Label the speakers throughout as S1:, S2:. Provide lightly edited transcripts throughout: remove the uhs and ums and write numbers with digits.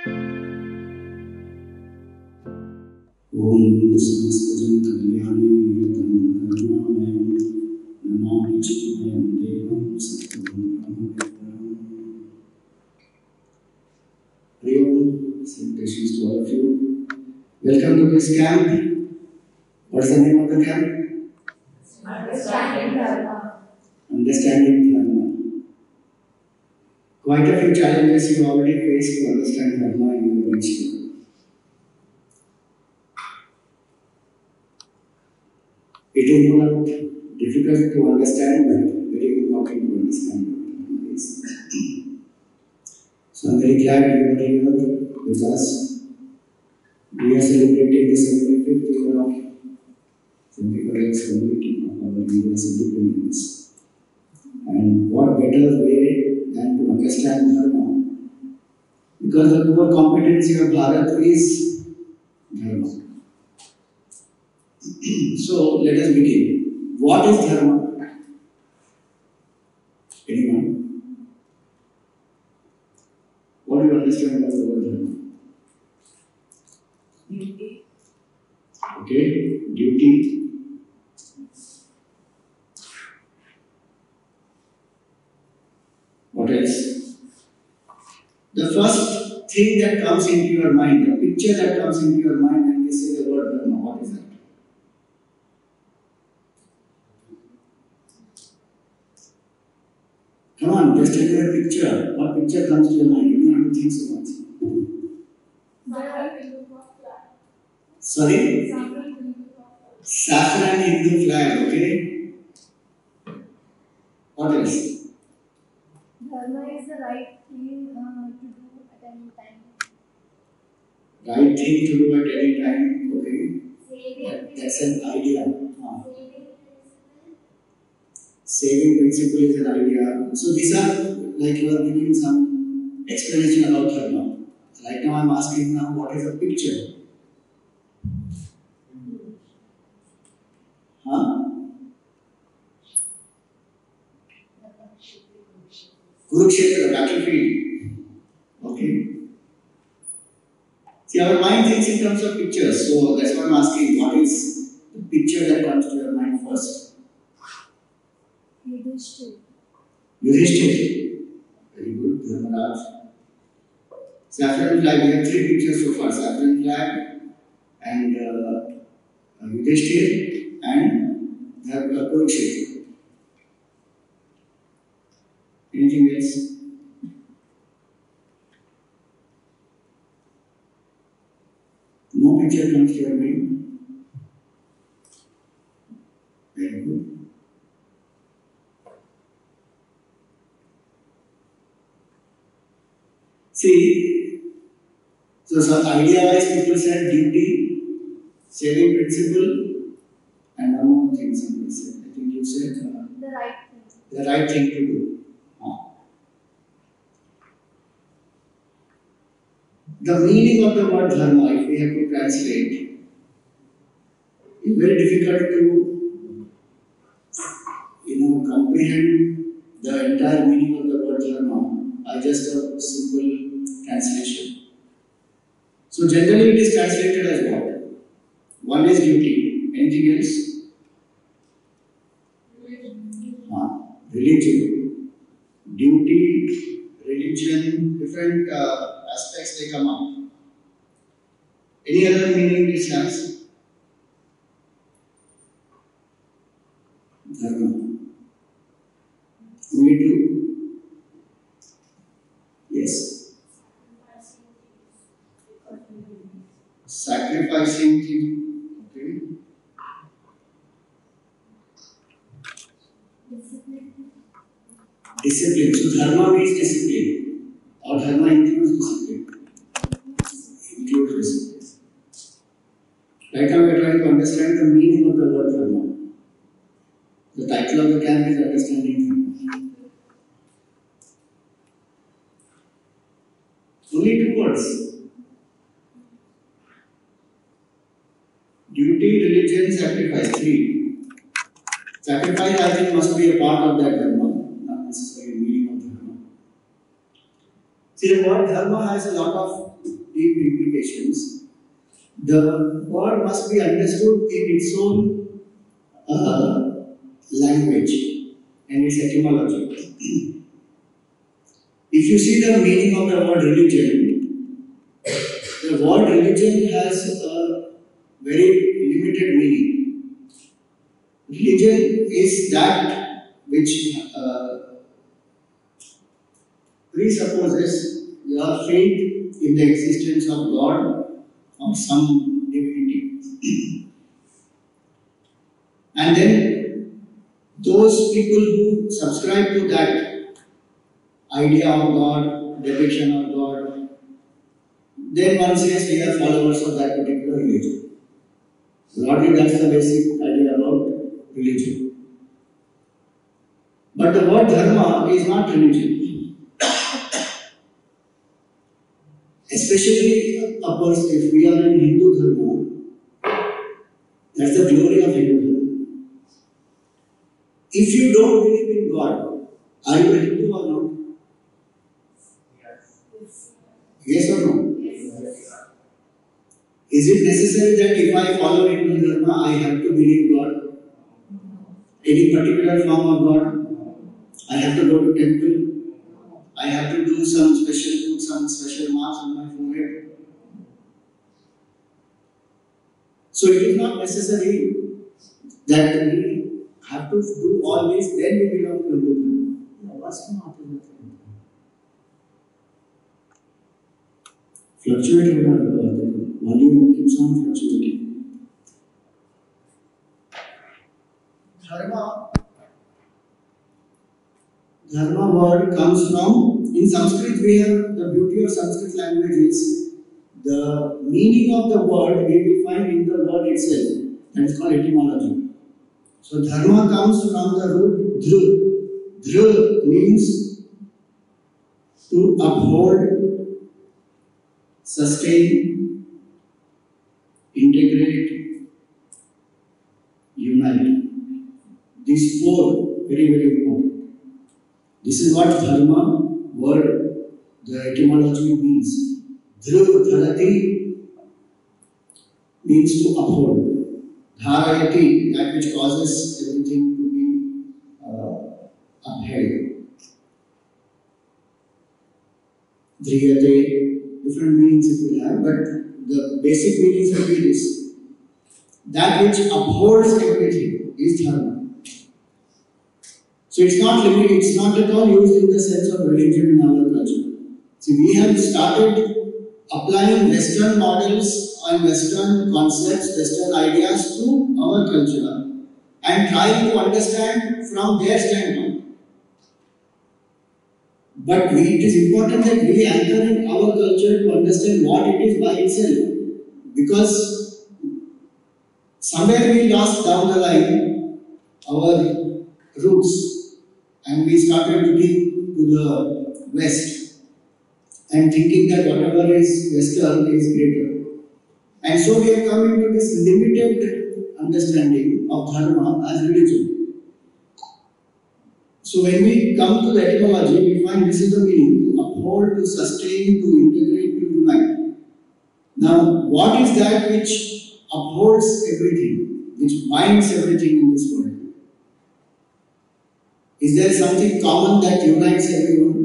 S1: Om Samastadam Kalyani Yutam Karnamaya Namami Chinmayam Devam Sattam Brahmavittaram. Priyam, salutations to all of you. Welcome to this camp. What is the name of the camp?
S2: Understanding Dharma.
S1: Understanding Dharma. Quite a few challenges you already faced to understand Dharma in your reach. It is not difficult to understand, but very important to understand what Dharma is. So I am very glad you are here with us. We are celebrating the 75th year of 75th community of our India's independence. And what better way than to understand Dharma? Because the core competency of Bharat is Dharma. So let us begin. What is Dharma? Anyone? What do you understand by the word Dharma?
S2: Duty.
S1: Okay, duty. What else? The first thing that comes into your mind, the picture that comes into your mind when we say the word Dharma, what is that? Come on, just take a picture. What picture comes to your mind? You don't have to think so much. Sorry? Saffron Hindu flag, okay? What else?
S3: Dharma is the right thing to do at any time.
S1: Right thing to do at any time, okay?
S3: Saving
S1: That's an idea.
S3: Saving principle.
S1: Saving principle is an idea. So these are like you are giving some explanation about Dharma. Right now I am asking now what is a picture? Huh? Kurukshetra, the battlefield. Okay. See, our mind thinks in terms of pictures, so that's why I'm asking what is the picture that comes to your mind first?
S3: Yudhishthira.
S1: Yudhishthira. Very good. Dharmaraj. Saffron flag, we have three pictures so far. Saffron flag and Yudhishthira and Kurukshetra. Anything else? No picture comes to your mind? Very good. See, so some idea-wise people said duty, saving principle, and one more thing somebody said. I think you said
S3: The right thing.
S1: the right thing to do. The meaning of the word Dharma, if we have to translate, is very difficult to comprehend the entire meaning of the word Dharma by just a simple translation. So generally it is translated as what? One is duty. Anything else? Religion. Duty, religion, different aspects they come up. Any other meaning this has? Dharma. Only two? Yes. Sacrificing thing. Okay. Discipline. So Dharma means discipline. Or Dharma includes discipline. Includes discipline. Right now we are trying to understand the meaning of the word Dharma. The title of the camp is Understanding Dharma. Only two words. Duty, religion, sacrifice. Three. Sacrifice, I think, must be a part of that Dharma, necessary meaning of Dharma. See, the word Dharma has a lot of deep implications, the word must be understood in its own language and its etymology. If you see the meaning of the word religion, the word religion has a very limited meaning. Religion is that which presupposes your faith in the existence of God or some divinity. And then those people who subscribe to that idea of God, depiction of God, then one says we are followers of that particular religion. Broadly, that's the basic idea about religion. But the word dharma is not religion. Especially if we are in Hindu dharma, that's the glory of Hindu dharma. If you don't believe in God, are you a Hindu or not? Yes or no? Yes. Is it necessary that if I follow Hindu dharma, I have to believe God? Any particular form of God? I have to go to temple? I have to do some special marks on my forehead? So it is not necessary that we have to do all this, then we belong to Hindu dharma. No, what's the matter with that? Fluctuate with the volume keeps on fluctuating. Dharma word comes from, in Sanskrit we have, the beauty of Sanskrit language is, the meaning of the word we will find in the word itself. That is called etymology. So dharma comes from the root dhru. Dhru means to uphold, sustain, integrate, unite. These four, very, very important. This is what dharma word, the etymology means. Dhru, dharati, means to uphold. Dharayati, that which causes everything to be upheld. Dhriyate, different meanings it will have, but the basic meanings will be this. That which upholds everything is dharma. So it's not limited, it's not at all used in the sense of religion in our culture. See, we have started applying Western models and Western concepts, Western ideas to our culture and trying to understand from their standpoint. But it is important that we anchor in our culture to understand what it is by itself. Because somewhere we lost down the line our roots. And we started looking to the West and thinking that whatever is Western is greater. And so we have come into this limited understanding of Dharma as religion. So when we come to the etymology, we find this is the meaning: to uphold, to sustain, to integrate, to unite. Now, what is that which upholds everything, which binds everything in this world? Is there something common that unites everyone?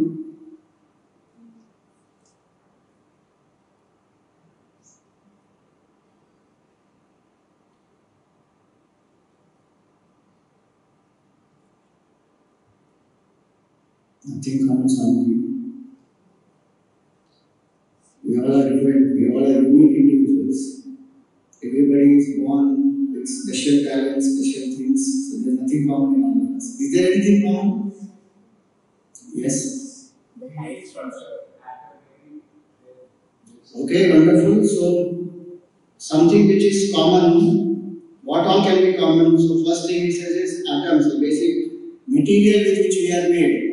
S1: Nothing common, Swami. We all are different, we all are unique individuals. Everybody is born with special talents, special things, so there's nothing common in all of us. Is there anything common? Yes? Okay, wonderful. So, something which is common, what all can be common? So, first thing it says is atoms, the basic material with which we are made.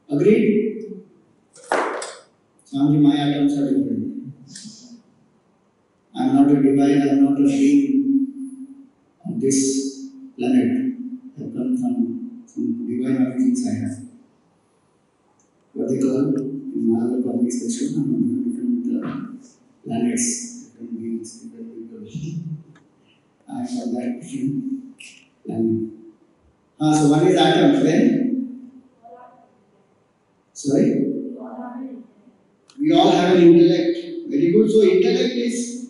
S1: Agreed? Swami, my atoms are different. I am not a divine, I am not a being of this planet. I come from some divine origins I have. What they call in Malabar public section, different planets, different beings, different people. I saw that different planet. So what is atoms then? Sorry? We all have an intellect. Very good. So intellect is.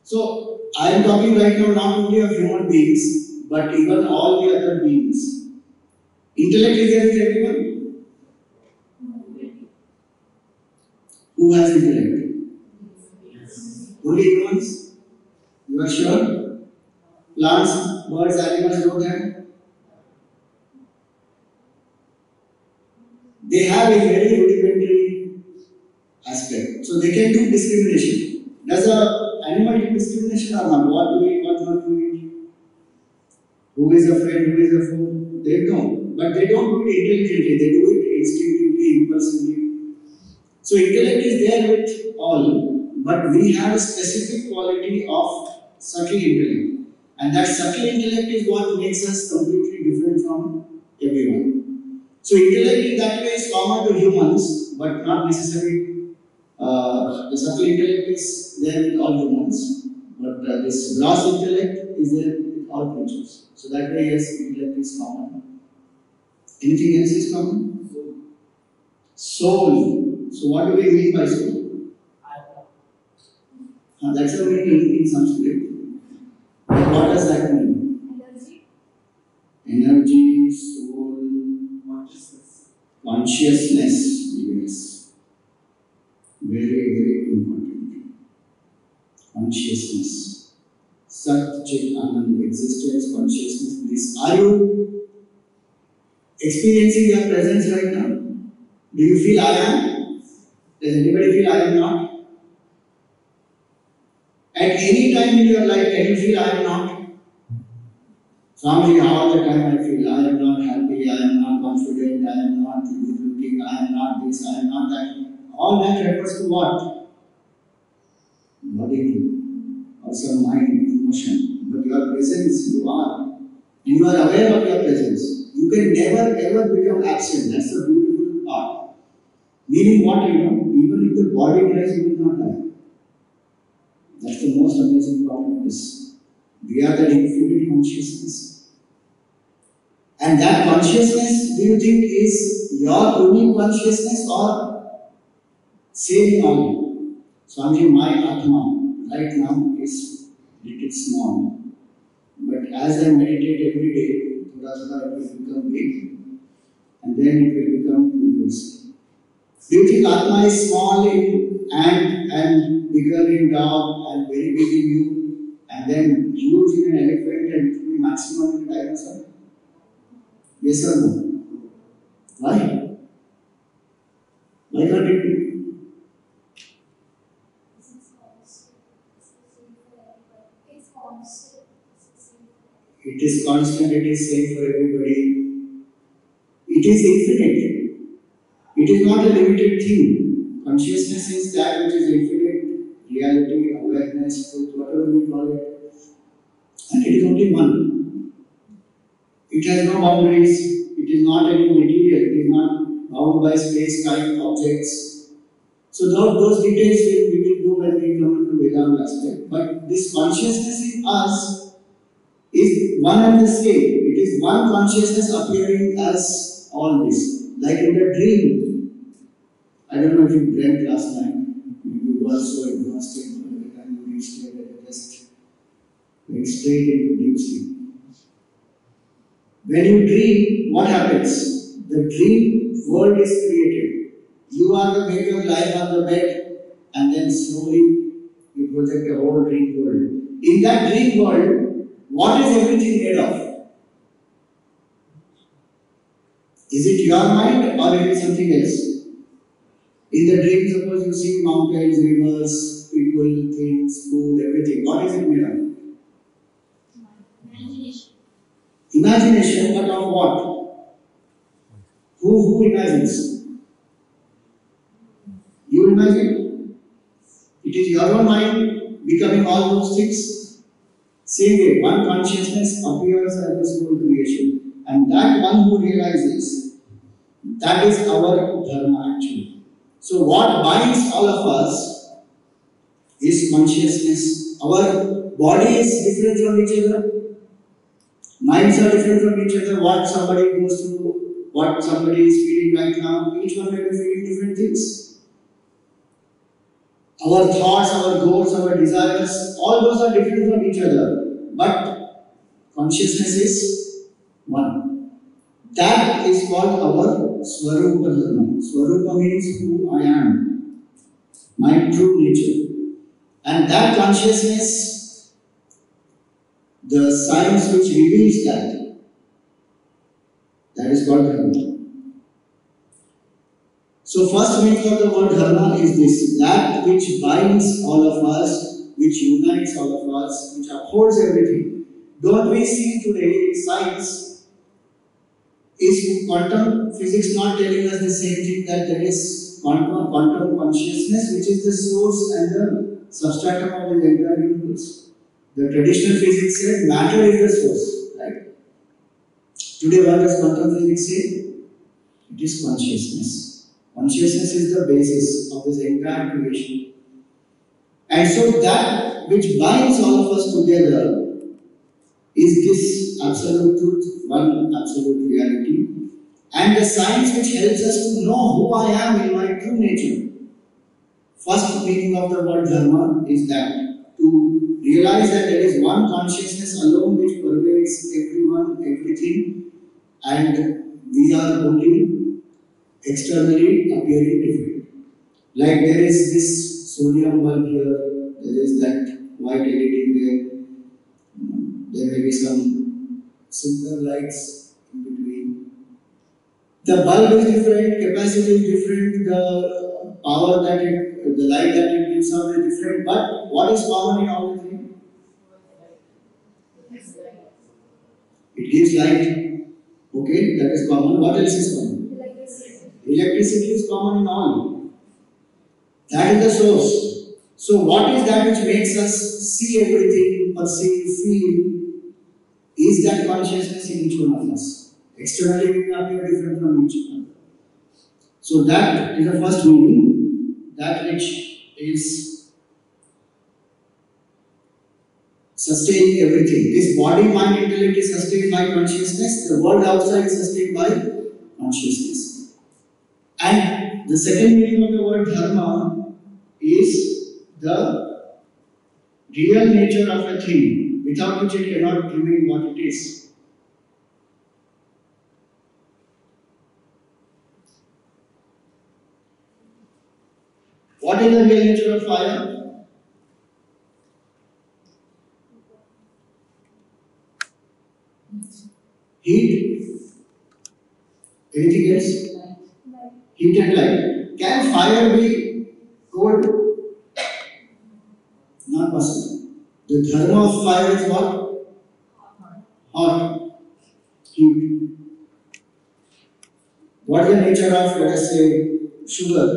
S1: So I am talking right now not only of human beings, but even all the other beings. Intellect is there with everyone? Who has intellect? Only humans? You are sure? Plants, birds, animals don't have? They have a very rudimentary aspect. So they can do discrimination. Does an animal do discrimination or not? What to eat, what not to eat? Who is a friend, who is a foe? They don't. But they don't do it intelligently, they do it instinctively, impulsively. So intellect is there with all, but we have a specific quality of subtle intellect. And that subtle intellect is what makes us completely different from everyone. So intellect in that way is common to humans, but not necessarily. The subtle intellect is there with all humans, but this gross intellect is there with all creatures. So that way, yes, intellect is common. Anything else is common? Soul. So what do we mean by soul? That's a meaning in Sanskrit. What does that mean? Energy, soul, consciousness. Yes. Very, very important. Consciousness. Sat, Chit, Anand, existence, consciousness, bliss. Are you experiencing your presence right now? Do you feel I am? Does anybody feel I am not? At any time in your life, can you feel I am not? Swamiji, all the time I feel I am not happy, I am not confident, I am not good looking, I am not this, I am not that. All that refers to what? Body, also mind, emotion. But your presence, you are. And you are aware of your presence. You can never ever become absent. That's the beautiful part. Meaning what, even if the body dies, you will not die. That's the most amazing part of this. We are that infinite consciousness. And that consciousness, do you think, is your unique consciousness or same in all? Swamiji, my Atma right now is little small. But as I meditate every day, it will become big. And then it will become universal. Do you think Atma is small in ant and bigger in dog and very big in you and then huge in an elephant and it will be maximum in a dinosaur? Yes or no? Why? Why can't it be? It is constant, it is same for everybody. It is infinite. It is not a limited thing. Consciousness is that which is infinite, reality, awareness, truth, whatever we call it. And it is only one. It has no boundaries. It is not any material. It is not bound by space, time, objects. So those details we will go when we come into Vedanta aspect. But this consciousness in us is one and the same. It is one consciousness appearing as all this. Like in the dream. I don't know if you dreamt last night. You were so exhausted by the time you reached here that you just went straight into deep sleep. When you dream, what happens? The dream world is created. You are the maker lying on the bed, and then slowly you project a whole dream world. In that dream world, what is everything made of? Is it your mind or is it something else? In the dream, suppose you see mountains, rivers, people, things, food, everything. What is it made of? Imagination. Imagination, but of what? Who imagines? You imagine? It is your own mind becoming all those things. Same way, one consciousness appears as this whole creation. And that one who realizes, that is our Dharma actually. So what binds all of us is consciousness. Our body is different from each other. Minds are different from each other. What somebody goes through, what somebody is feeling right now, each one may be feeling different things. Our thoughts, our goals, our desires, all those are different from each other. But consciousness is one. That is called our Swarupa Dharma. Swarupa means who I am, my true nature. And that consciousness, the science which reveals that is called Dharma. So first meaning of the word Dharma is this, that which binds all of us, which unites all of us, which upholds everything. Don't we see today in science, is quantum physics not telling us the same thing, that there is quantum consciousness which is the source and the substratum of the entire universe? The traditional physics said matter is the source, right? Today what does quantum physics say? It is consciousness. Consciousness is the basis of this entire creation. And so that which binds all of us together is this absolute truth, one absolute reality. And the science which helps us to know who I am in my true nature. First meaning of the word Dharma is that, to realize that there is one consciousness alone which pervades everyone, everything, and we are only externally appearing different. Like there is this sodium bulb here, there is that white LED there, there may be some simple lights in between. The bulb is different, capacity is different, the power that the light that it gives out is different, but what is common in all the three? It gives light. Okay, that is common. What else is common? Electricity is common in all. That is the source. So what is that which makes us see everything, perceive, feel? Is that consciousness in each one of us. Externally we appear different from each other. So that is the first meaning, that which is sustaining everything. This body, mind, intellect is sustained by consciousness. The world outside is sustained by consciousness. And the second meaning of the word Dharma is the real nature of a thing, without which it cannot remain what it is. What is the real nature of fire? Heat. Anything else? Heat and light. Can fire be cold? Not possible. The dharma of fire is what? Hot. Heat. What is the nature of, let us say, sugar?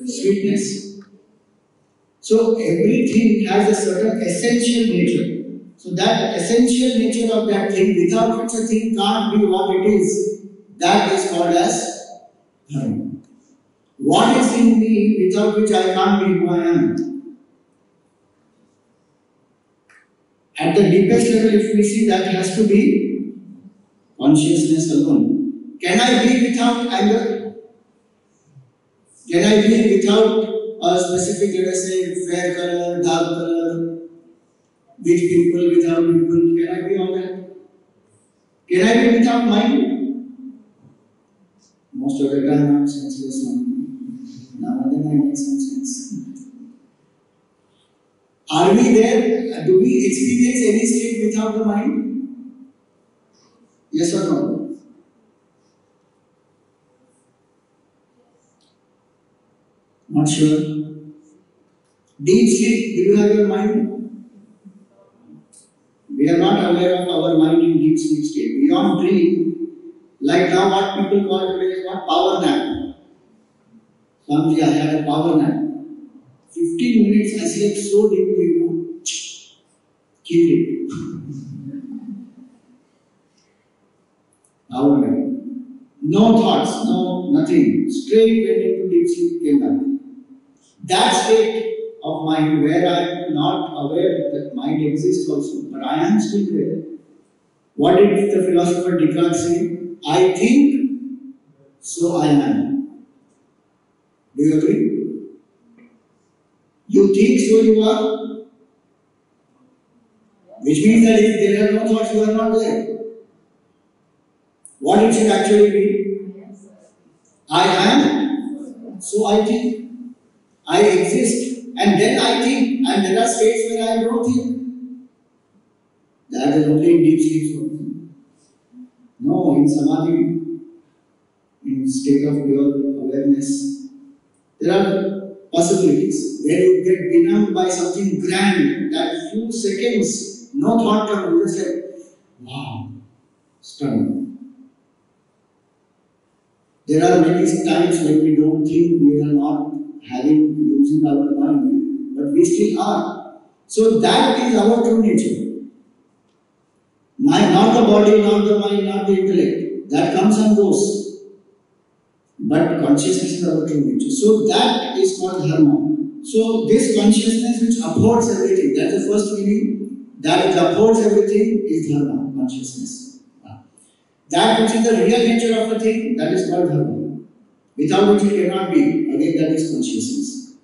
S1: Sweetness. So everything has a certain essential nature. So that essential nature of that thing, without which a thing can't be what it is, that is called as Dharma. What is in me without which I can't be who I am? At the deepest level, if we see, that has to be consciousness alone. Can I be without anger? Can I be without a specific, let us say, fair color, dark color, with people, without people? Can I be all that? Can I be without mind? Most of the time I'm senseless mind. Now and then I make some sense. Are we there? Do we experience any state without the mind? Yes or no? Not sure. Deep sleep, do you have your mind? We are not aware of our mind in deep sleep state. Beyond dream, like now what people call today is what? Power nap. Swamiji, I had a power nap. 15 minutes I slept so deeply, Killed it. Power nap. No thoughts, no nothing. Straight went into deep sleep, came back. That state of mind where I am not aware that mind exists also, but I am still there. What did the philosopher Descartes say? I think, so I am. Do you agree? You think, so you are. Which means that if there are no thoughts, you are not there. What it should actually be? I am, so I think. I exist, and then I think, and there are states where I don't think. That is only in deep sleep. No, in samadhi, in state of pure awareness, there are possibilities where you get benumbed by something grand. That few seconds, no thought comes. You just say, "Wow, stunned." There are many times when we don't think we are not using our mind, but we still are. So that is our true nature. Not the body, not the mind, not the intellect. That comes and goes. But consciousness is our true nature. So that is called Dharma. So this consciousness which upholds everything, that's the first meaning. That which upholds everything is Dharma, consciousness. That which is the real nature of a thing, that is called Dharma. Without which it cannot be. Again, that is consciousness.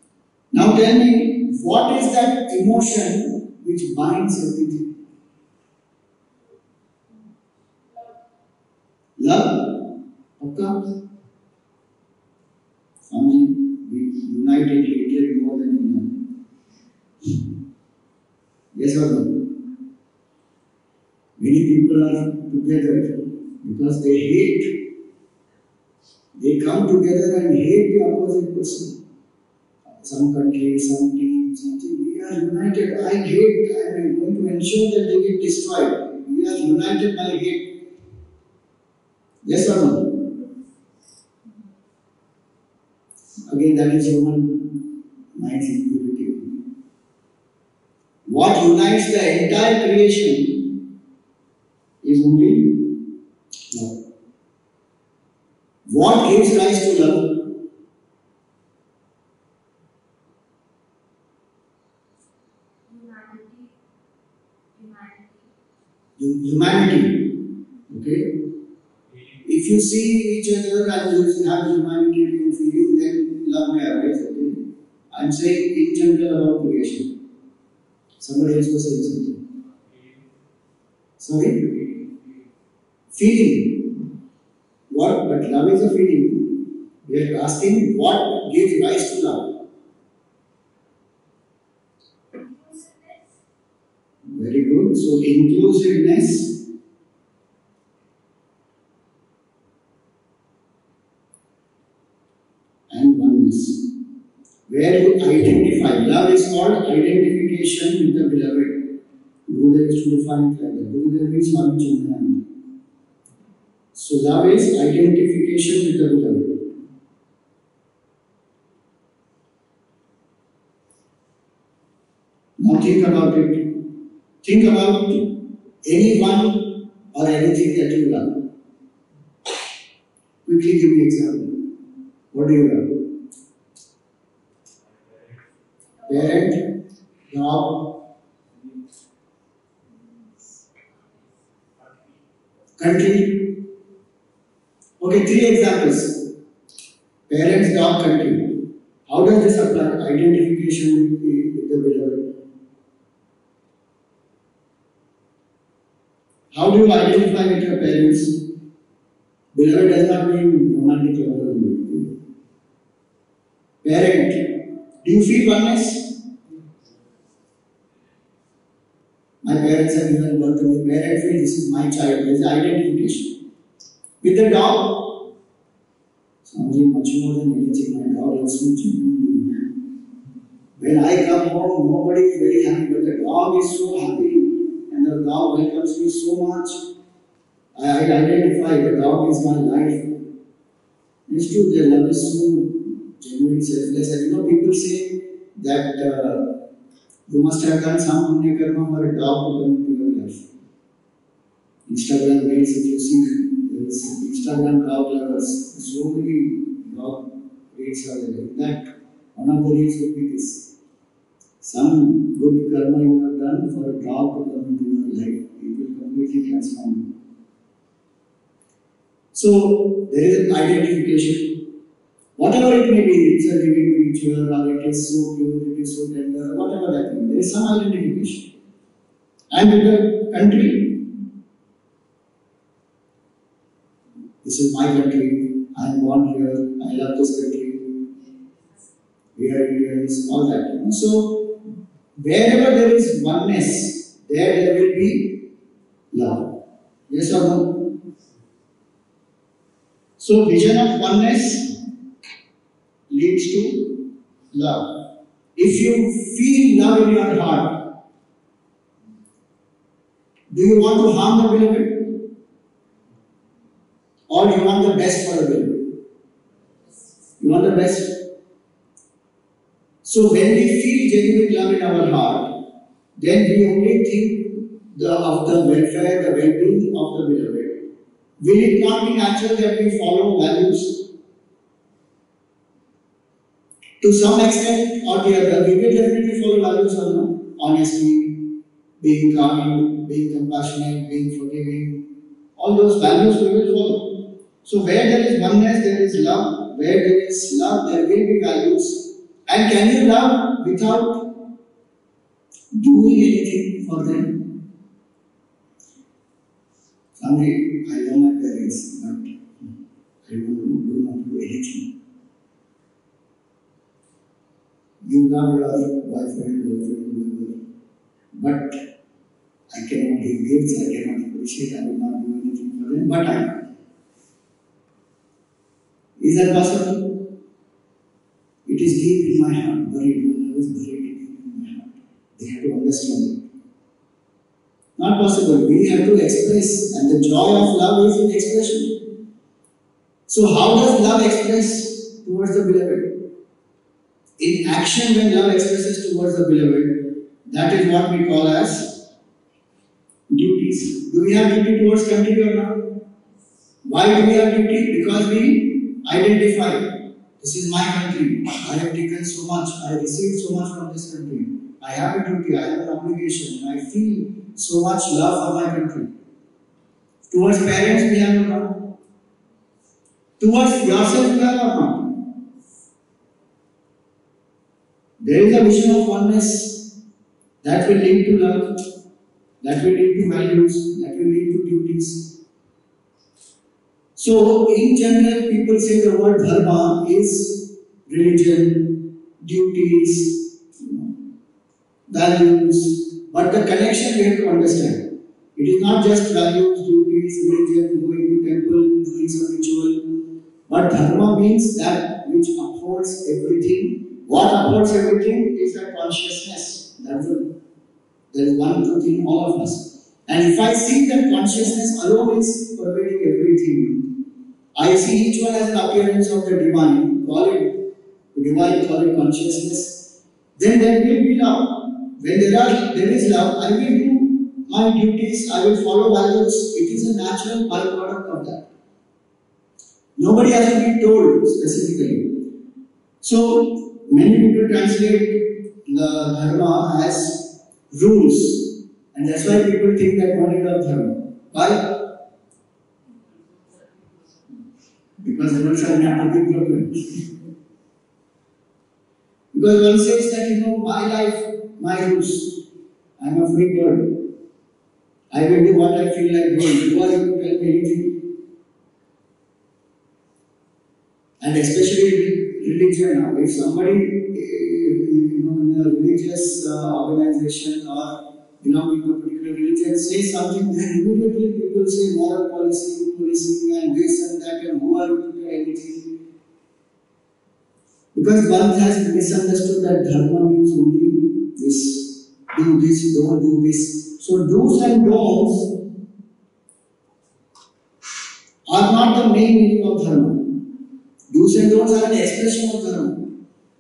S1: Now tell me, what is that emotion which binds everything? Love? Okay. Family, we united hatred more than love. Yes or no? Many people are together because they hate. They come together and hate the opposite person. Some country, some team, something. We are united. I hate. I am going to ensure that they get destroyed. We are united by hate. Yes or no? Again, that is human mind's impurity. What unites the entire creation is only love. What gives rise to love? Humanity. Okay? If you see each other and you have humanity in feeling, then love may arise. Okay? I am saying in general about creation. Somebody else was saying something. Sorry? Feeling. What? But love is a feeling. We are asking what gives rise to love. Very good. So inclusiveness and oneness. Where you identify. Love is called identification with the beloved. Gurudev used to define it like that. Gurudev is Swami Swatmananda. So love is identification with the beloved. Now think about it. Think about anyone or anything that you love. Quickly give me an example. What do you love? Parent, dog, country. Okay, 3 examples. Parents, dog, country. How does this apply? Identification with the beloved. How do you identify with your parents? Beloved does not mean romantic lover. Parent, do you feel oneness? My parents have given birth to me. Parent feels this is my child. There is identification. With the dog, something much more than anything. My dog loves me genuinely. When I come home, nobody is very happy, but the dog is so happy, and the dog welcomes me so much. I identify the dog is my life. It's true, their love is so genuine, selfless. And you know, people say that you must have done some punya karma for a dog to come into your life. Instagram reels, if you see, there is Instagram dog lovers. So many dog reels are there. In that, one of the reels would be this. Some good karma you have done for a dog to come into your life, it will completely transform you. So there is an identification. Whatever it may be, it's a living creature or it is so pure, it is so tender, whatever that means, there is some identification. And with the country, this is my country, I am born here, I love this country, we are Indians, all that. So, wherever there is oneness, there will be love. Yes or no? So, vision of oneness leads to love. If you feel love in your heart, do you want to harm the beloved? Or you want the best for the beloved? You want the best? So when we feel genuine love in our heart, then we only think of the welfare, the well-being of the beloved. Will it not be natural that we follow values? To some extent or the other, we will definitely follow values or no? Honesty, being kind, being compassionate, being forgiving. All those values we will follow. So where there is oneness, there is love. Where there is love, there will be values. And can you love without doing anything for them? Someday, I love my parents, but I do not do anything. You love your boyfriend, girlfriend, but I cannot give gifts, I cannot appreciate, I will not do anything for them, but I love. Is that possible? It is deep in my heart, buried. My love is buried deep in my heart. They have to understand it. Not possible. We have to express, and the joy of love is in expression. So, how does love express towards the beloved? In action, when love expresses towards the beloved, that is what we call as duties. Do we have duty towards country or not? Why do we have duty? Because we identify. This is my country. I have taken so much. I have received so much from this country. I have a duty. I have an obligation. I feel so much love for my country. Towards parents, we have or not? Towards yourself, we have or not? There is a vision of oneness that will lead to love, that will lead to values, that will lead to duties. So, in general, people say the word Dharma is religion, duties, values, but the connection we have to understand. It is not just values, duties, religion, going to temple, doing some ritual, but Dharma means that which upholds everything. What upholds everything is the consciousness. There is one truth in all of us. And if I see that consciousness alone is pervading everything, I see each one as an appearance of the divine, call it divine, call it consciousness. Then there will be love. When there is love, I will do my duties, I will follow values. It is a natural byproduct of that. Nobody has to be told specifically. So, many people translate the Dharma as rules. And that's why people think that one is of Dharma. Why? Because rules are not to be broken. Because one says that, my life, my rules. I am a free bird. I will do what I feel like doing. Who are you to tell me anything? And especially religion now. If somebody, in a religious organization or belonging to a particular religion says something, then immediately people say moral policy, policing, and this and that, and who are you to tell anything? Because one has misunderstood that Dharma means only this. Do this, don't do this. So do's and don'ts are not the main meaning of Dharma. Do's and don'ts are an expression of Dharma.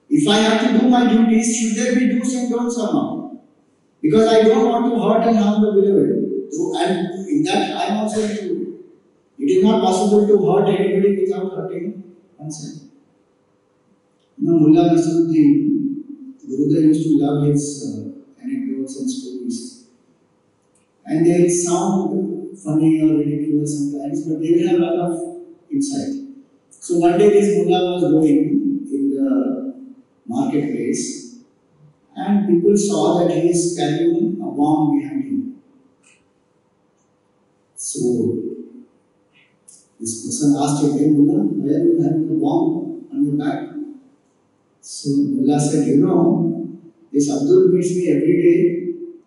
S1: If I have to do my duties, should there be do's and don'ts or not? Because I don't want to hurt and harm the beloved. So, and in that I am also included. It is not possible to hurt anybody without hurting oneself. Mullah Nasruddin, Gurudev used to love his anecdotes and stories. And they sound funny or ridiculous sometimes, but they will have a lot of insight. So one day this mullah was going in the marketplace and people saw that he is carrying a bomb behind him. So this person asked him, "Hey mullah, why are you having a bomb on your back?" So mullah said, this Abdul meets me every day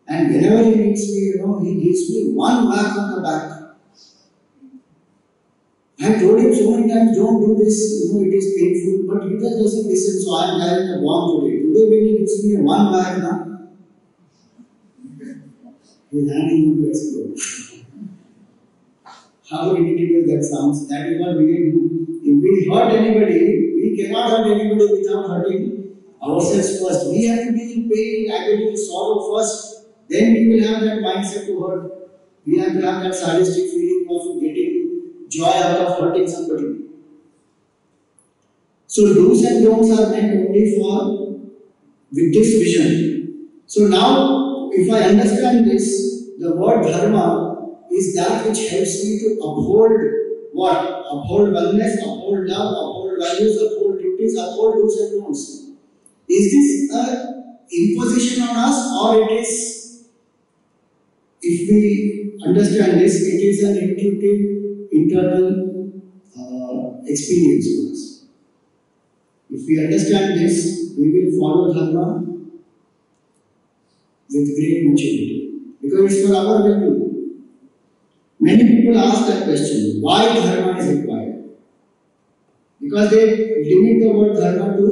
S1: and whenever he meets me, he gives me one whack on the back. I have told him so many times, don't do this, it is painful, but he just doesn't listen, so I am having a bomb today. Today when he gives me one whack, his hand is going to explode. How ridiculous that sounds. That is what we do. If we hurt anybody, we cannot hurt anybody without hurting ourselves first. We have to be in pain, agony, sorrow first. Then we will have that mindset to hurt. We have to have that sadistic feeling of getting joy out of hurting somebody. So do's and don'ts are meant only for with this vision. So now, if I understand this, the word dharma is that which helps me to uphold what? Uphold oneness, uphold love, uphold values, uphold duties, uphold do's and don'ts. Is this an imposition on us, or it is, if we understand this, it is an intuitive, internal experience for us. If we understand this, we will follow dharma with great maturity, because it's for our well-being. Many people ask that question, why dharma is required? Because they limit the word dharma to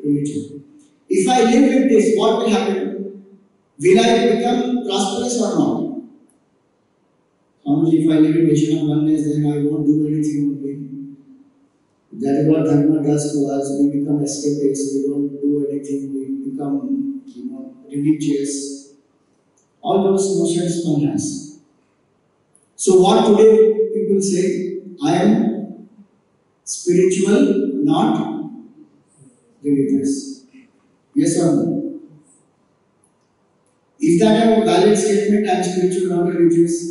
S1: religion. If I live with this, what will happen? Will I become prosperous or not? If I live in vision of oneness, then I won't do anything only. That is what dharma does to us. We become escapists, we don't do anything, we become religious. All those notions one has. So what today people say, I am spiritual, not religious. Yes or no? Is that a valid statement? I am spiritual, not religious?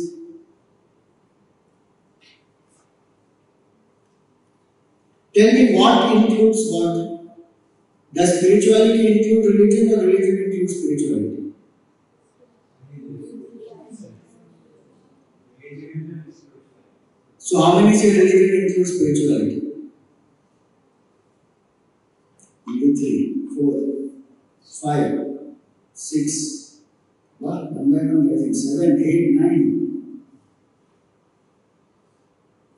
S1: Tell me what includes what? Does spirituality include religion or religion include spirituality? So how many say religion includes spirituality? Maybe 3, 4, 5, 6, what? 1 by 1, I think 7, 8, 9.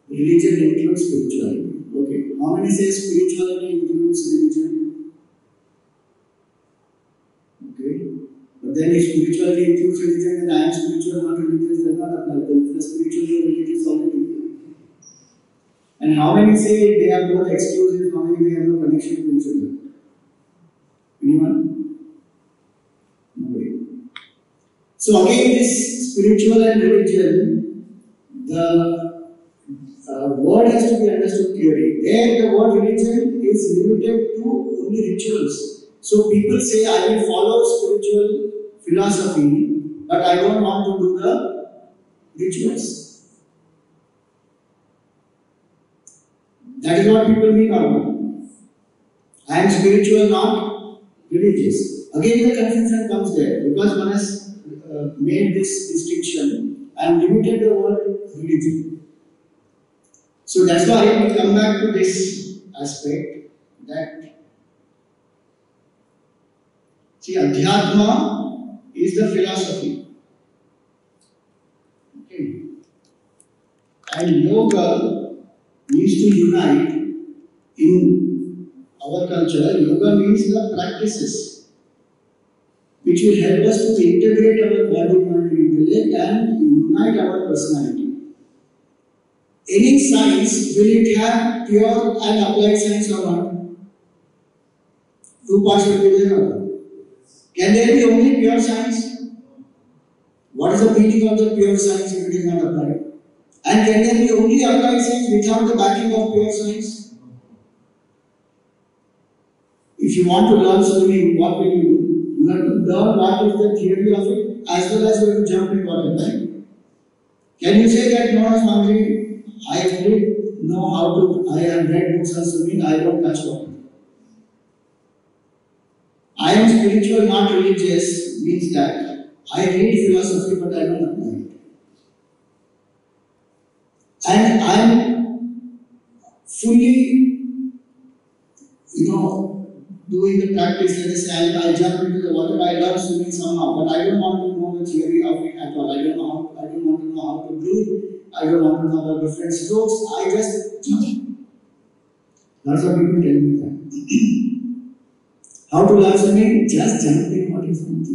S1: Religion includes spirituality. Okay. How many say spirituality includes religion? Okay. But then if spirituality includes religion, then I am spiritual, not religious, then not apply. If the spiritual or religious already. And how many say they are both exclusive, how many they have no connection to each other? Anyone? Nobody. So again, this spiritual and religion, the word has to be understood clearly. There the word religion is limited to only rituals. So people say, I will follow spiritual philosophy, but I don't want to do the rituals. That is what people mean or not. I am spiritual, not religious. Again the confusion comes there, because one has made this distinction and limited the word religion. So that's why we come back to this aspect that, see, Adhyatma is the philosophy. Okay. And yoga means to unite. In our culture, yoga means the practices which will help us to integrate our body, mind, and intellect and unite our personality. Any science, will it have pure and applied science or not? 2 parts will be there or not? Can there be only pure science? What is the meaning of the pure science if it is not applied? And can there be only applied science without the backing of pure science? If you want to learn swimming, what will you do? You have to learn what is the theory of it as well as you have to jump in water, right? Can you say that no, Swami, I only know how to, I have read books on swimming, I don't touch water. I am spiritual, not religious, means that I read philosophy but I don't apply it. And I am fully, doing the practice, let us say, I jump into the water, I learn swimming somehow, but I don't want to know the theory of it at all. I don't want to know how to breathe, I don't want to know about different strokes, I just jump. Lots of people tell me that. How to learn swimming? Just jump in water from the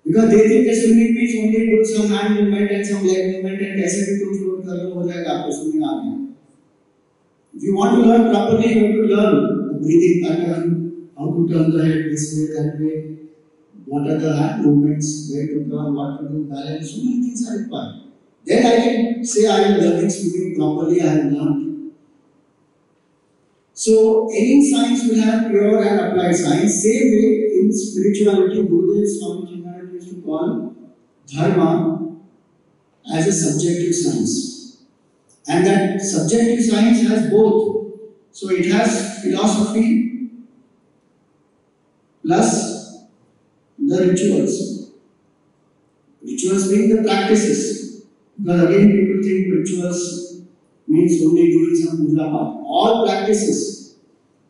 S1: because they think that swimming means only do some hand movement and some leg movement and ऐसे भी तुम float कर लो हो जाएगा आपको swimming आ गया. If you want to learn properly, you have to learn the breathing pattern, how to turn the head this way, that way, what are the hand movements, where to turn, what to do, balance, so many things are required. Then I can say I am learning swimming properly, I have learned. So, any science will have pure and applied science. Same way in spirituality, Gurudev Swami Swatmananda used to call Dharma as a subjective science. And that subjective science has both. So it has philosophy plus the rituals. Rituals mean the practices. Because again people think rituals means only doing some puja path. All practices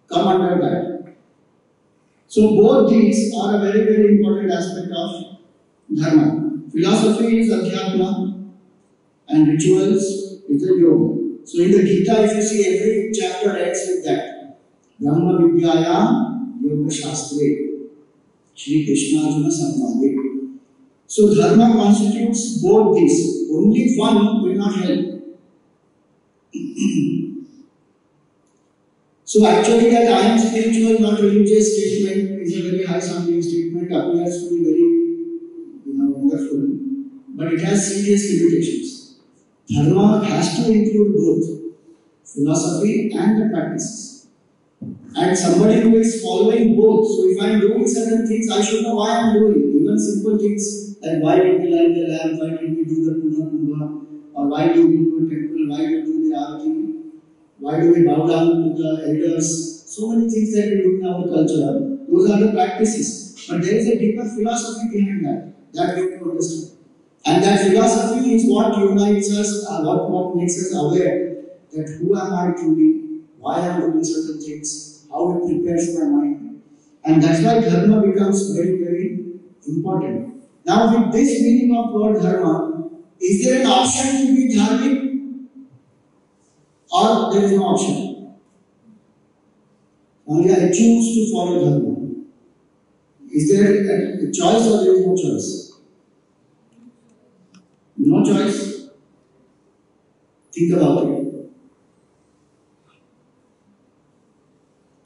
S1: come under that. So both these are a very, very important aspect of Dharma. Philosophy is Adhyatma and rituals is a yoga. So in the Gita, if you see every chapter ends with that. Brahma Vidyayam Yoga Shastre Shri Krishna Arjuna Samvade. So Dharma constitutes both these. Only one will not help. So actually that I am spiritual, not religious statement is a very high sounding statement, appears to be very wonderful, but it has serious limitations. Dharma has to include both philosophy and the practices. And somebody who is following both, so if I am doing certain things, I should know why I am doing. Even simple things like why did we light the lamp, why did we do the Puja Kumbha, or why do we go to a temple, why do we do the Aarti, why do we bow down to the elders. So many things that we do in our culture, those are the practices. But there is a deeper philosophy behind that we have to understand. And that philosophy is what unites us, what makes us aware that who am I truly, why I am doing certain things, how it prepares my mind. And that's why Dharma becomes very, very important. Now with this meaning of word Dharma, is there an option to be dharmic or there is no option? Only I choose to follow Dharma. Is there a choice or there is no choice? No choice. Think about it.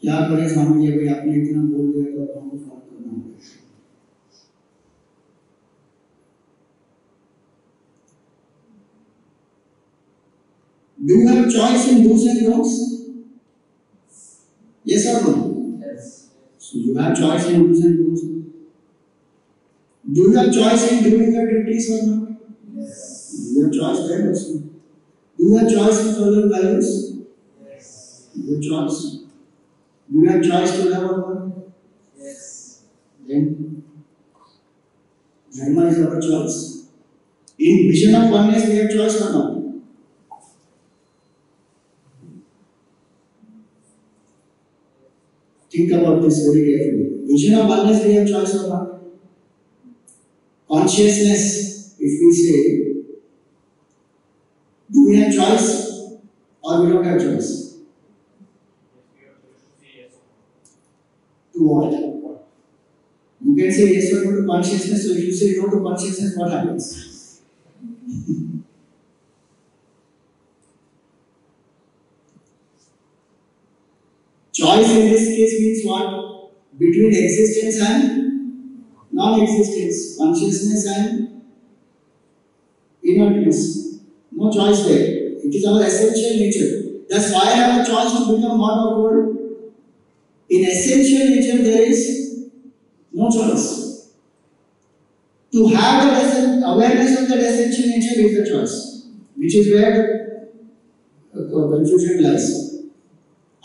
S1: क्या करें स्वामी जी, भाई आपने इतना बोल दिया तो हमको follow करना होगा. Do you have choice in do's and don'ts? Yes or no? Yes. So you have choice in do's and don'ts. Do you have choice in doing your duties or not? Yes. You have choice there also. Do you have choice in following values? Yes. You have choice. Do you have choice to love our God? Yes. Then Dharma is our choice. In vision of oneness, we have choice or not? Think about this very carefully. Vision of oneness, we have choice or not? Consciousness, if we say, do we have choice or we don't have choice? To what? You can say yes or no to consciousness, so if you say no to consciousness, what happens? Choice in this case means what? Between existence and non-existence, consciousness and inertness. No choice there. It is our essential nature. That's why I have a choice to become hot or cold. In essential nature, there is no choice. To have the awareness of that essential nature is the choice, which is where the confusion lies.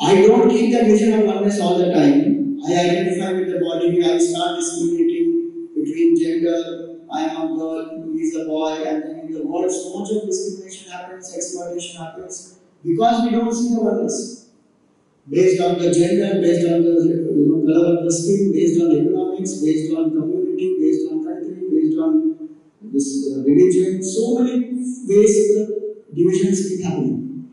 S1: I don't keep the vision of oneness all the time. I identify with the body, I start discriminating between gender, I am a girl, he is a boy, and then in the world so much of discrimination happens, exploitation happens, because we don't see the oneness. Based on the gender, based on the color of the skin, based on economics, based on community, based on country, based on this religion, so many ways the divisions keep happening.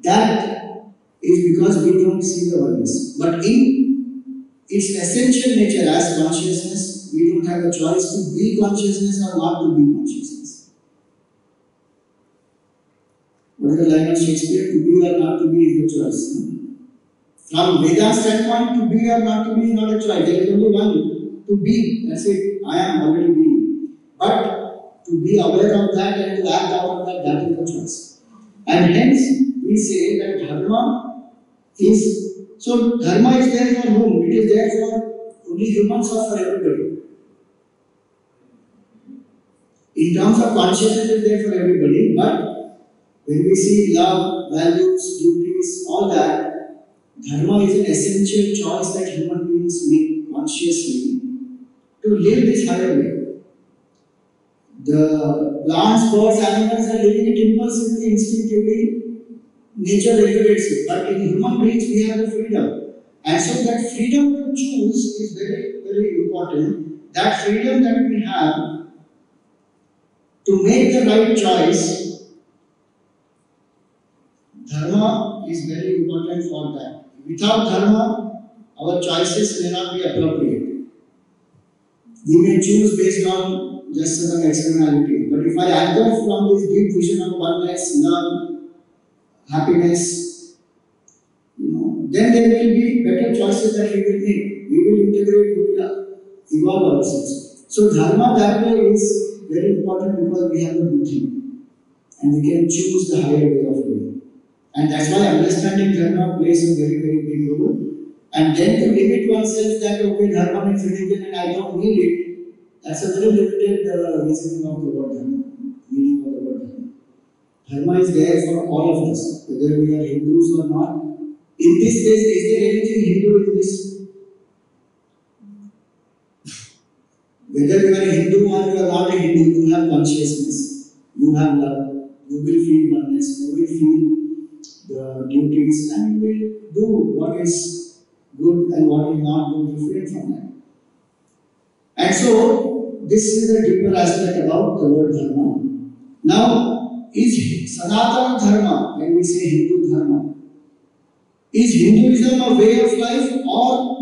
S1: That is because we don't see the oneness. But in its essential nature as consciousness, we don't have a choice to be consciousness or not to be consciousness. What is the line of Shakespeare? To be or not to be is the choice. From Veda's standpoint, to be or not to be is not a choice. There is only one. To be. That's it. I am already being. But to be aware of that and to act out of that, that is the choice. And hence, we say that Dharma is. So, Dharma is there for whom? It is there for only humans or for everybody. In terms of consciousness, it is there for everybody. But when we see love, values, duties, all that, Dharma is an essential choice that human beings make consciously to live this higher way. The plants, birds, animals are living it impulsively, instinctively. Nature regulates it. But in human beings, we have the freedom. And so that freedom to choose is very, very important. That freedom that we have to make the right choice, Dharma is very important for that. Without Dharma, our choices may not be appropriate. We may choose based on just certain externality. But if I anchor from this deep vision of oneness, love, happiness, then there will be better choices that we will make. We will integrate, we will evolve ourselves. So Dharma that way is very important because we have the buddhi. And we can choose the higher way of living. And that's why understanding Dharma plays a very, very big role. And then to limit oneself that, okay, Dharma means religion and I don't need it, that's a very limited reasoning of the word Dharma, meaning of the word Dharma. Dharma is there for all of us, whether we are Hindus or not. In this case, is there anything Hindu in this? Whether you are a Hindu or you are not a Hindu, you have consciousness, you have love, you will feel oneness, you will feel the duties and you will do what is good and what is not good, refrain from that. And so, this is a deeper aspect about the word Dharma. Now, is Sanatana Dharma, when we say Hindu Dharma, is Hinduism a way of life or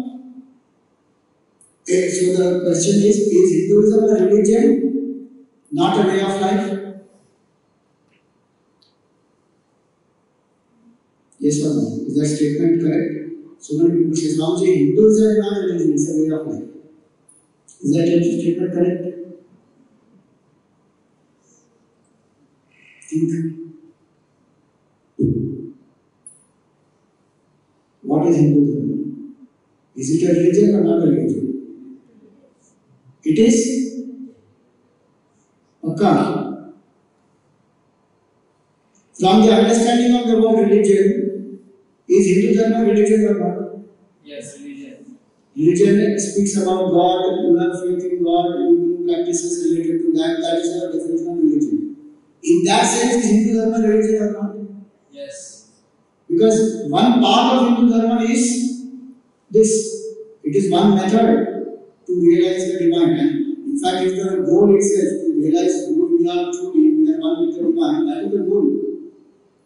S1: so the question is Hinduism a religion, not a way of life? Yes or no? Is that statement correct? So many people say, Swamiji, Hinduism is not a religion, it's a way of life. Is that statement correct? Think. What is Hinduism? Is it a religion or not a religion? It is Akka. From the understanding of the word religion, is Hindu Dharma religion or not?
S2: Yes, religion.
S1: Religion speaks about God, you have faith in God, you do practices related to that, that is the definition of religion. In that sense, is Hindu Dharma religion or not?
S2: Yes.
S1: Because one part of Hindu Dharma is this. It is one method to realize the divine. And in fact, if the goal itself to realize who we are truly, we are one with the divine, that is the goal.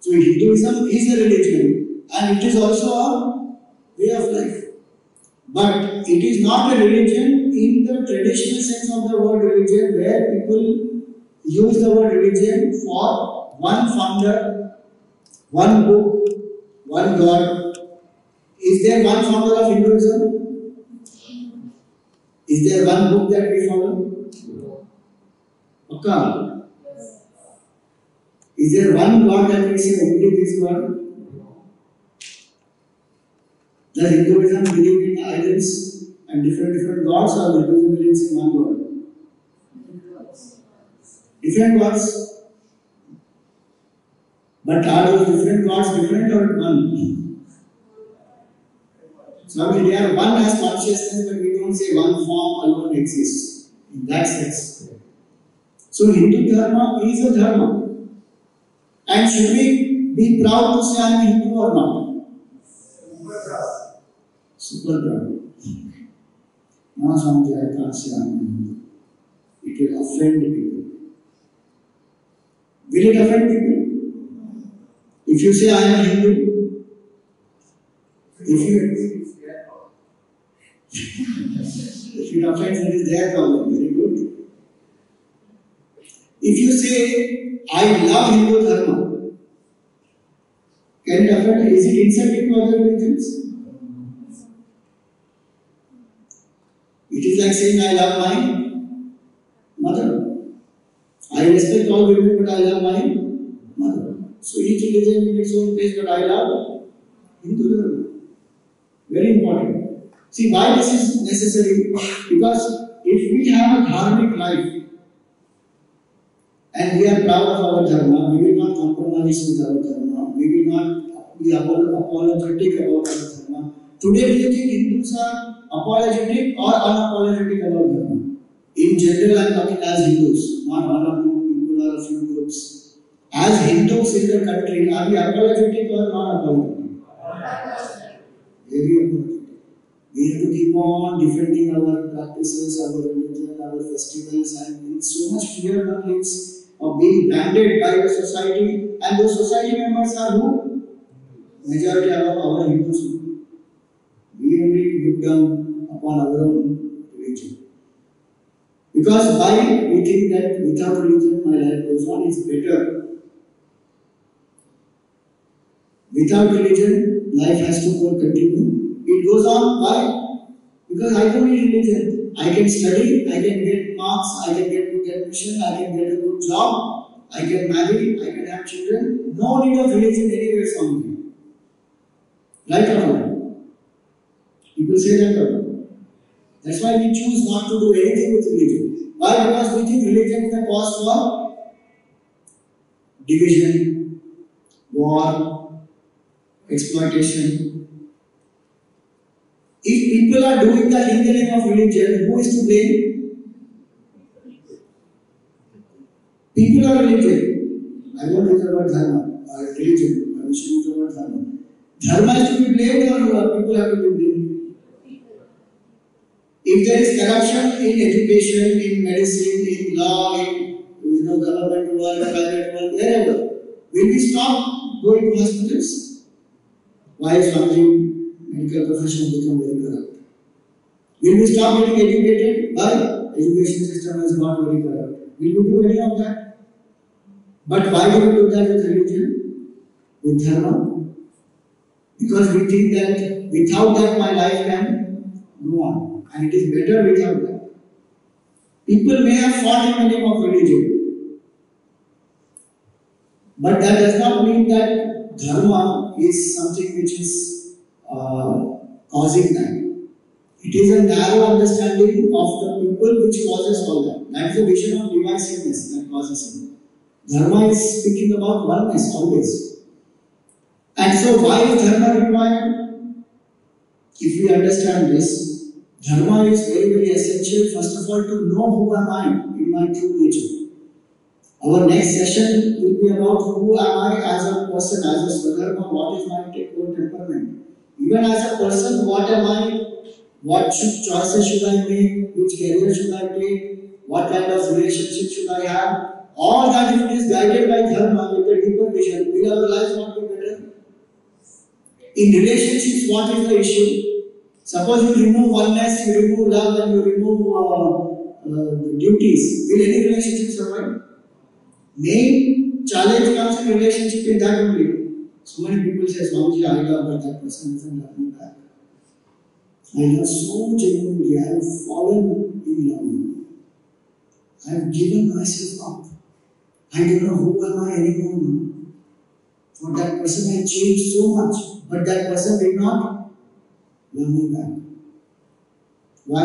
S1: So Hinduism is a religion and it is also a way of life. But it is not a religion in the traditional sense of the word religion, where people use the word religion for one founder, one book, one God. Is there one founder of Hinduism? Is there one book that we follow? Okay. Is there one God that we say only this God? Does Hinduism believe in idols and different gods, or Hinduism believes in one God? Different gods. But are those different gods different or one? So they are one as consciousness, but we don't say one form alone exists. In that sense. So Hindu Dharma is a Dharma. And should we be proud to say I am Hindu or not? Super proud. No, Swami, I can't say I am Hindu. It will offend people. Will it offend people? If you say I am Hindu, if it offends, it is their problem. Very good. If you say I love Hindu Dharma, can it offend? Is it insulting to other religions? It is like saying I love my mother. I respect all women, but I love my mother. So each religion in its own place, but I love Hindu Dharma. Very important. See why this is necessary? Because if we have a dharmic life and we are proud of our dharma, we will not compromise with our dharma. We will not be apologetic about our dharma. Today, do you think Hindus are apologetic or unapologetic about dharma? In general, I am talking as Hindus, not one or two people or a few groups. As Hindus in the country, are we apologetic or non-apologetic? Very apologetic. We have to keep on defending our practices, our religion, our festivals, and with so much fear in our lives of being branded by the society. And those society members are who? Majority of our Hindus. We only look down upon our own religion. Because why we think that without religion my life goes on is better. Without religion, life has to continue. It goes on, why? Because I don't need religion. I can study, I can get marks, I can get good admission, I can get a good job, I can marry, I can have children. No need of religion anywhere from me. Right or not? People say that or not? That's why we choose not to do anything with religion. Why? Because we think religion is a cause for division, war, exploitation. If people are doing that in the name of religion, who is to blame? People are religion. I won't use the word dharma or religion. I wish to use the word dharma. Dharma is to be blamed or people have to be blamed? If there is corruption in education, in medicine, in law, in government work, private work, wherever, will we stop going to hospitals? Why is Swamiji? Medical profession become very corrupt. Will we stop getting educated? Why? Education system is not very corrupt. Will we do any of that? But why do we do that with religion? With dharma? Because we think that without that my life can go on. And it is better without that. People may have fought in the name of religion. But that does not mean that dharma is something which is causing that. It is a narrow understanding of the people which causes all that. That is the vision of divisiveness that causes it. Dharma is speaking about oneness always. And so why is dharma required? If we understand this, dharma is very, very essential. First of all, to know who am I in my true nature. Our next session will be about who am I as a person, as a Swadharma, what is my core temperament. Even as a person, what am I? What choices should I make? Which career should I take? What kind of relationship should I have? All that if it is guided by dharma with a deeper vision, will our lives not be better? In relationships, what is the issue? Suppose you remove oneness, you remove love, and you remove duties. Will any relationship survive? Main challenge comes in relationship in that only. So many people say, Swamiji, I love, but that person doesn't love me back. I love so genuinely, I have fallen in love. I have given myself up. I don't know who am I anymore now. For that person I changed so much, but that person did not love me back. Why?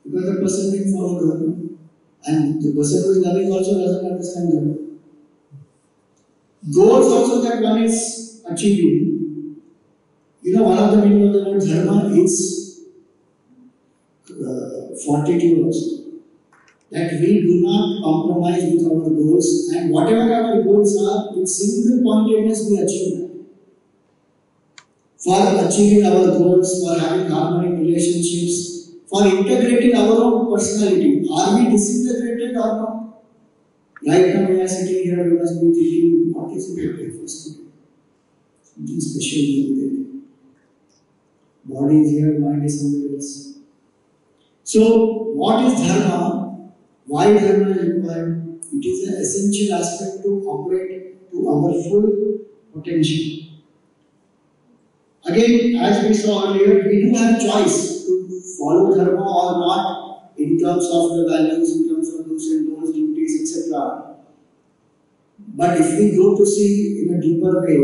S1: Because the person didn't follow Dharma. And the person who is loving also doesn't understand Dharma. Goals also that one is achieving. You know, one of the meaning of the word Dharma is fortitude also. That we do not compromise with our goals, and whatever our goals are, with single pointedness we achieve that. For achieving our goals, for having harmonic relationships, for integrating our own personality. Are we disintegrated or not? Right now we are sitting here, we must be thinking, what is it breakfast today? Something special will be there. Body is here, mind is somewhere else. So, what is Dharma? Why Dharma is required? It is an essential aspect to operate to our full potential. Again, as we saw earlier, we do have choice to follow Dharma or not in terms of the values, in terms of do's and don'ts, duties, etc. But if we go to see in a deeper way,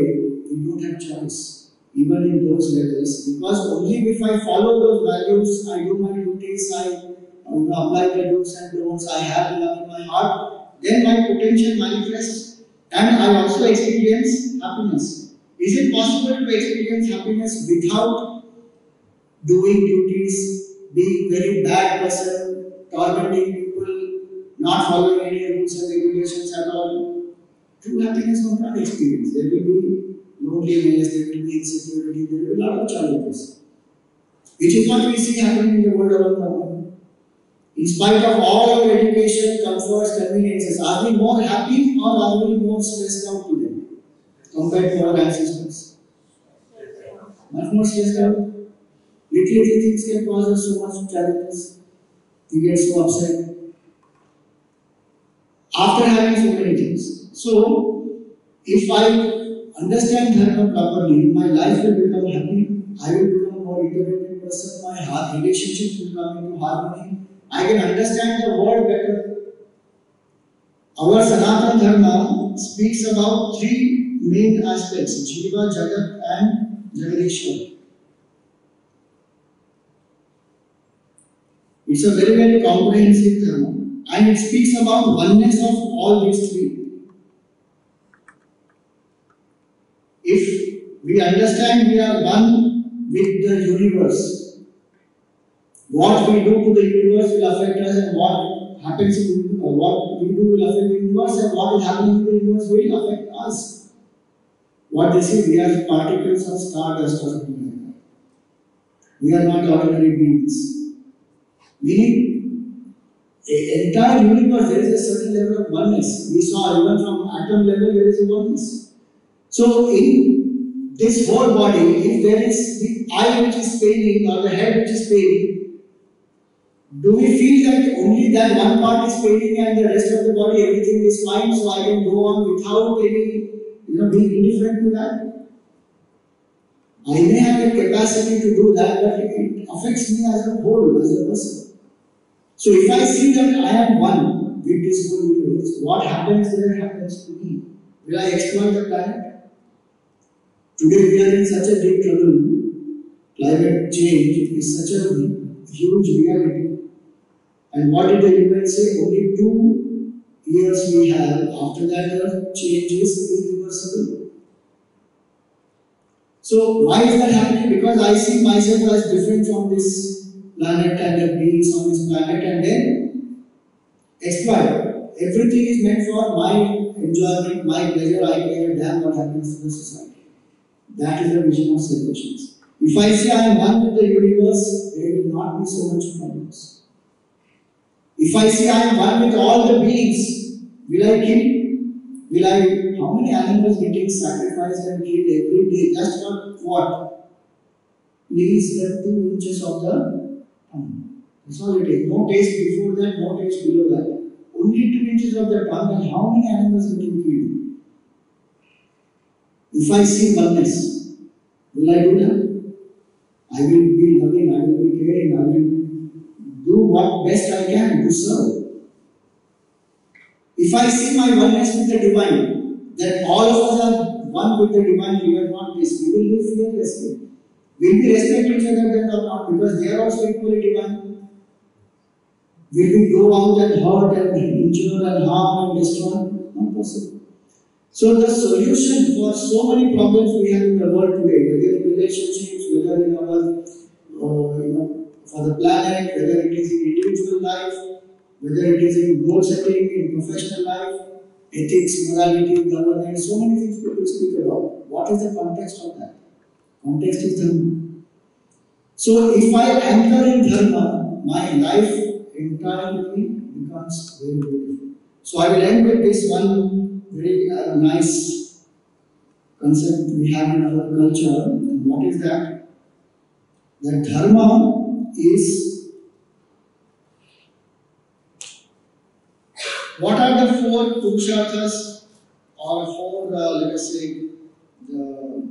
S1: we don't have choice, even in those levels, because only if I follow those values, I do my duties, I apply the do's and don'ts, I have love in my heart, then my potential manifests and I also experience happiness. Is it possible to experience happiness without doing duties, being very bad person, tormenting people, not following any rules and regulations at all? True happiness one can't experience. There will be loneliness, there will be insecurity, there will be a lot of challenges. Which is what we see happening in the world around the world. In spite of all our education, comforts, conveniences, are we more happy or are we more stressed out today compared to our ancestors? Much more stressed out. Little things can cause us so much challenges. We get so upset. After having so many things. So, if I understand Dharma properly, my life will become happy. I will become a more integrated person. My heart relationships will come into harmony. I can understand the world better. Our Sanatana Dharma speaks about three main aspects: Jiva, Jagat, and Jagadishwar. It's a very, very comprehensive Dharma, and it speaks about oneness of all these three. If we understand we are one with the universe, what we do to the universe will affect us, and what happens in what we do will affect the universe, and what is happening in the universe will affect us. What they say, we are particles of stardust or something like that. We are not ordinary beings. Meaning, the entire universe, there is a certain level of oneness. We saw even from atom level, there is a oneness. So, in this whole body, if there is the eye which is paining or the head which is paining, do we feel that only that one part is paining and the rest of the body, everything is fine, so I can go on without any, being indifferent to that? I may have the capacity to do that, but it affects me as a whole, as a person. So if I see that I am one with this whole universe, what happens there happens to me. Will I exploit the planet? Today we are in such a deep trouble. Climate change is such a huge reality. And what did the UN say? Only 2 years we have. After that, the change is irreversible. So why is that happening? Because I see myself as different from this planet and the beings on this planet, and then exploit. Everything is meant for my enjoyment, my pleasure. I care damn what happens to the society. That is the vision of selfishness. If I say I am one with the universe, there will not be so much problems. If I say I am one with all the beings, will I kill? How many animals getting sacrificed and killed every day? Just for what? Please get 2 inches of the tongue. That's all it is. No taste before that, no taste below that. Only 2 inches of the tongue, and how many animals getting killed? If I see oneness, will I do that? I will be loving, I will be caring, I will do what best I can to serve. If I see my oneness with the divine, that all of us are one with the divine, we are not this, we will live fearlessly. Will we respect each other then or not? Because they are also equally divine. Will we go out and hurt and injure and harm and destroy? Not possible. So the solution for so many problems we have in the world today, whether in relationships, whether in our, for the planet, whether it is in individual life, whether it is in goal setting, in professional life, ethics, morality, governance, so many things people speak about. What is the context of that? Context is Dharma. So if I anchor in Dharma, my life entirely becomes very beautiful. So I will end with this one very nice concept we have in our culture. And what is that? That Dharma is, what are the four Purusharthas or four, let us say, the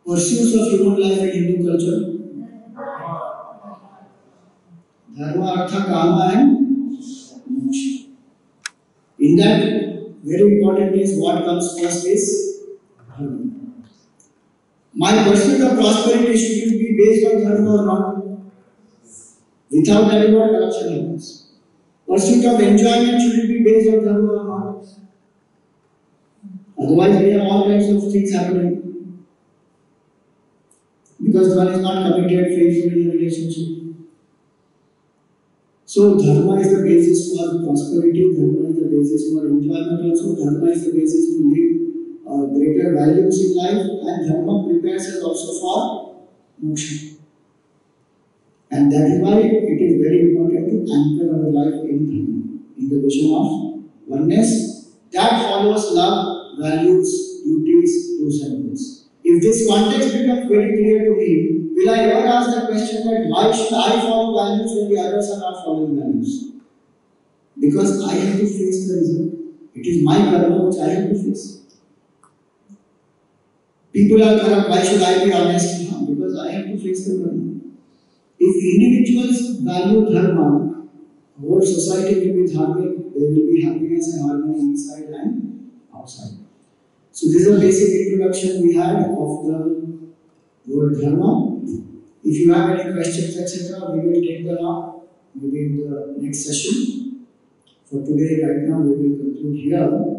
S1: pursuits of human life in Hindu culture? Dharma, Artha, Kama and Moksha. In that, very important is what comes first is Dharma. My pursuit of prosperity should be based on Dharma or not? Without that, what corruption happens? Pursuit of enjoyment should be based on Dharma or not? Otherwise, we have all kinds of things happening. Because one is not committed faithfully in a relationship. So, Dharma is the basis for prosperity, Dharma is the basis for enjoyment also, Dharma is the basis to live greater values in life, and Dharma prepares us also for moksha. And that is why it is very important to anchor our life in Dharma, in the vision of oneness that follows love, values, duties, rules and rules. If this context becomes very clear to me, will I ever ask the question that why should I follow values when the others are not following values? Because I have to face the result. It is my karma which I have to face. People are corrupt, why should I be honest? No, because I have to face the karma. If individuals value dharma, whole society will be dharmic, there will be happiness and harmony inside and outside. So this is a basic introduction we had of the word dharma. If you have any questions, etc., we will take them up maybe in the next session. For today, right now, we will conclude here.